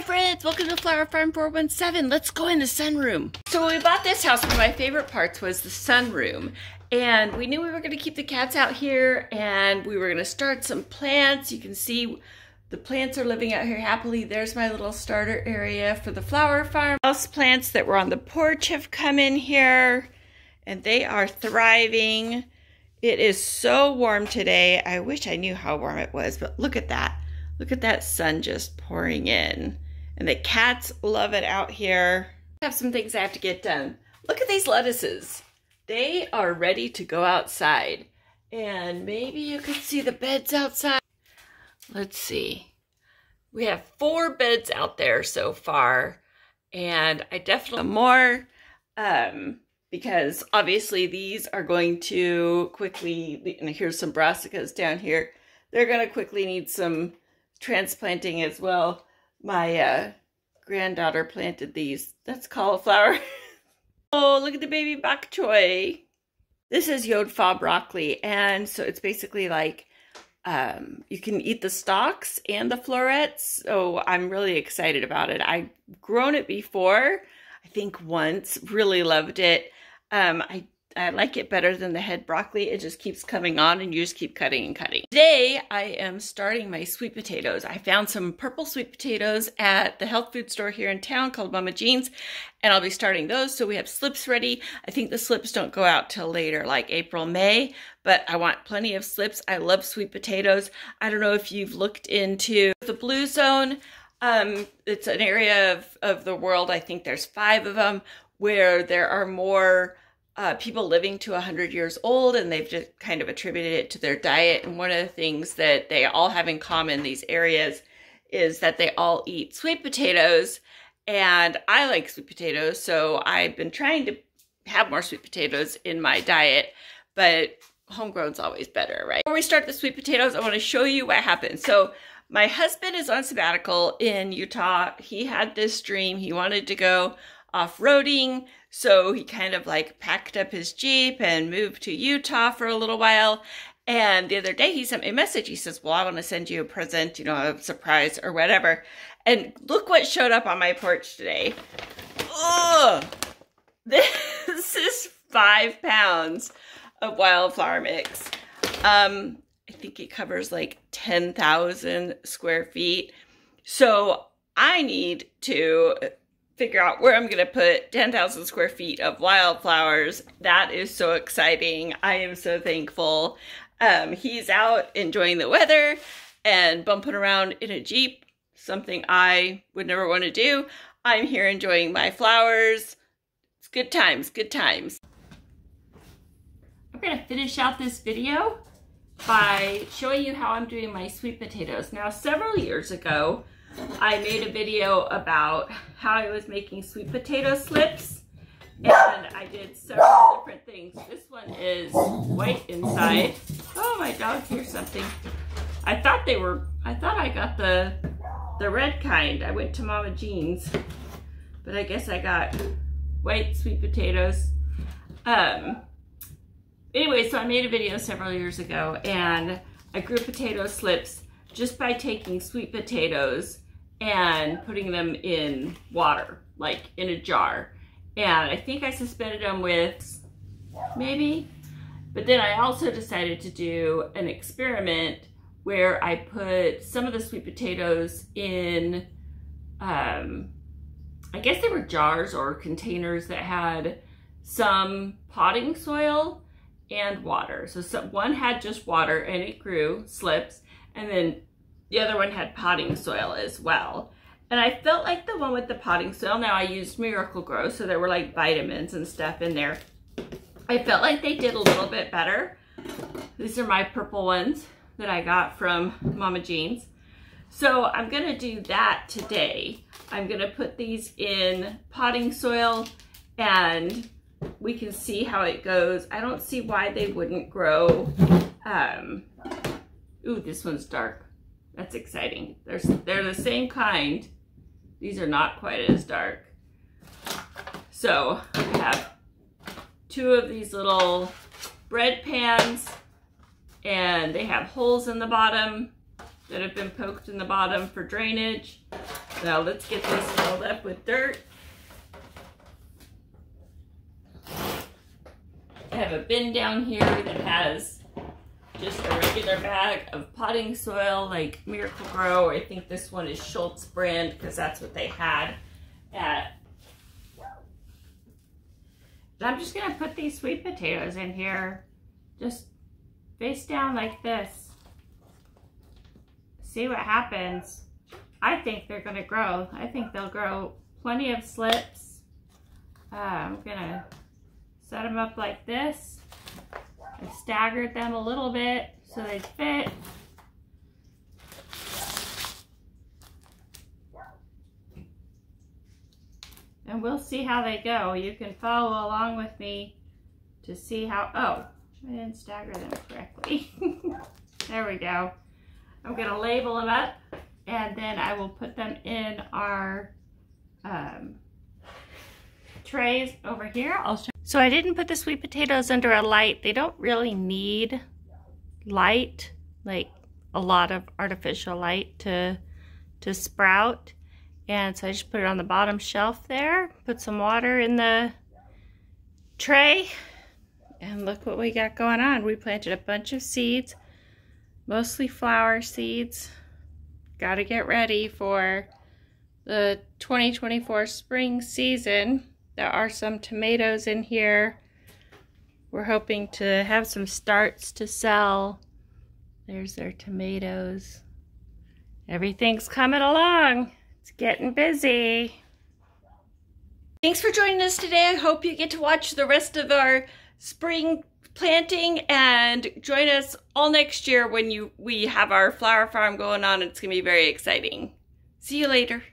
friends, welcome to Flower Farm 417. Let's go in the sunroom. So when we bought this house, one of my favorite parts was the sunroom. And we knew we were going to keep the cats out here and we were going to start some plants. You can see the plants are living out here happily. There's my little starter area for the flower farm. House plants that were on the porch have come in here and they are thriving. It is so warm today. I wish I knew how warm it was, but look at that. Look at that sun just pouring in. And the cats love it out here. I have some things I have to get done. Look at these lettuces. They are ready to go outside. And maybe you can see the beds outside. Let's see. We have 4 beds out there so far. And I definitely more because obviously these are going to quickly, and here's some brassicas down here. They're going to quickly need some transplanting as well. My granddaughter planted these. That's cauliflower. Oh, look at the baby bok choy. This is Yod Pha broccoli, and so it's basically like you can eat the stalks and the florets. So I'm really excited about it. I've grown it before, I think once. Really loved it. I like it better than the head broccoli. It just keeps coming on and you just keep cutting and cutting. Today, I am starting my sweet potatoes. I found some purple sweet potatoes at the health food store here in town called Mama Jean's, and I'll be starting those. So we have slips ready. I think the slips don't go out till later, like April, May, but I want plenty of slips. I love sweet potatoes. I don't know if you've looked into the Blue Zone. It's an area of the world, I think there's 5 of them, where there are more people living to 100 years old, and they've just kind of attributed it to their diet. And one of the things that they all have in common, these areas, is that they all eat sweet potatoes. And I like sweet potatoes, so I've been trying to have more sweet potatoes in my diet, but homegrown's always better, right? Before we start the sweet potatoes, I want to show you what happened. So my husband is on sabbatical in Utah. He had this dream. He wanted to go off-roading, so he kind of like packed up his Jeep and moved to Utah for a little while. And the other day he sent me a message. He says, well, I want to send you a present, you know, a surprise or whatever. And look what showed up on my porch today. Oh, this is 5 pounds of wildflower mix. I think it covers like 10,000 square feet. So I need to figure out where I'm going to put 10,000 square feet of wildflowers. That is so exciting. I am so thankful. He's out enjoying the weather and bumping around in a Jeep, something I would never want to do. I'm here enjoying my flowers. It's good times, good times. I'm going to finish out this video by showing you how I'm doing my sweet potatoes. Now, several years ago, I made a video about how I was making sweet potato slips, and I did several different things. This one is white inside. Oh, my dog hears something. I thought I got the red kind. I went to Mama Jean's, but I guess I got white sweet potatoes. Anyway, so I made a video several years ago, and I grew potato slips just by taking sweet potatoes and putting them in water, like in a jar. And I think I suspended them with maybe, but then I also decided to do an experiment where I put some of the sweet potatoes in, I guess they were jars or containers that had some potting soil and water. So one had just water and it grew slips, and then the other one had potting soil as well. And I felt like the one with the potting soil, now I used Miracle-Gro, so there were like vitamins and stuff in there. I felt like they did a little bit better. These are my purple ones that I got from Mama Jean's. So I'm gonna do that today. I'm gonna put these in potting soil and we can see how it goes. I don't see why they wouldn't grow. Ooh, this one's dark. That's exciting. They're the same kind. These are not quite as dark. So I have 2 of these little bread pans, and they have holes in the bottom that have been poked in the bottom for drainage. Now let's get this filled up with dirt. I have a bin down here that has just a regular bag of potting soil like Miracle-Gro. I think this one is Schultz brand because that's what they had at. I'm just gonna put these sweet potatoes in here, just face down like this. See what happens. I think they're gonna grow. I think they'll grow plenty of slips. I'm gonna set them up like this. I've staggered them a little bit so they fit. And we'll see how they go. You can follow along with me to see how, oh, I didn't stagger them correctly. There we go. I'm gonna label them up and then I will put them in our trays over here. So I didn't put the sweet potatoes under a light. They don't really need light, like a lot of artificial light to sprout. And so I just put it on the bottom shelf there, put some water in the tray, and look what we got going on. We planted a bunch of seeds, mostly flower seeds. Got to get ready for the 2024 spring season. There are some tomatoes in here. We're hoping to have some starts to sell. There's their tomatoes. Everything's coming along. It's getting busy. Thanks for joining us today. I hope you get to watch the rest of our spring planting and join us all next year when we have our flower farm going on. It's going to be very exciting. See you later.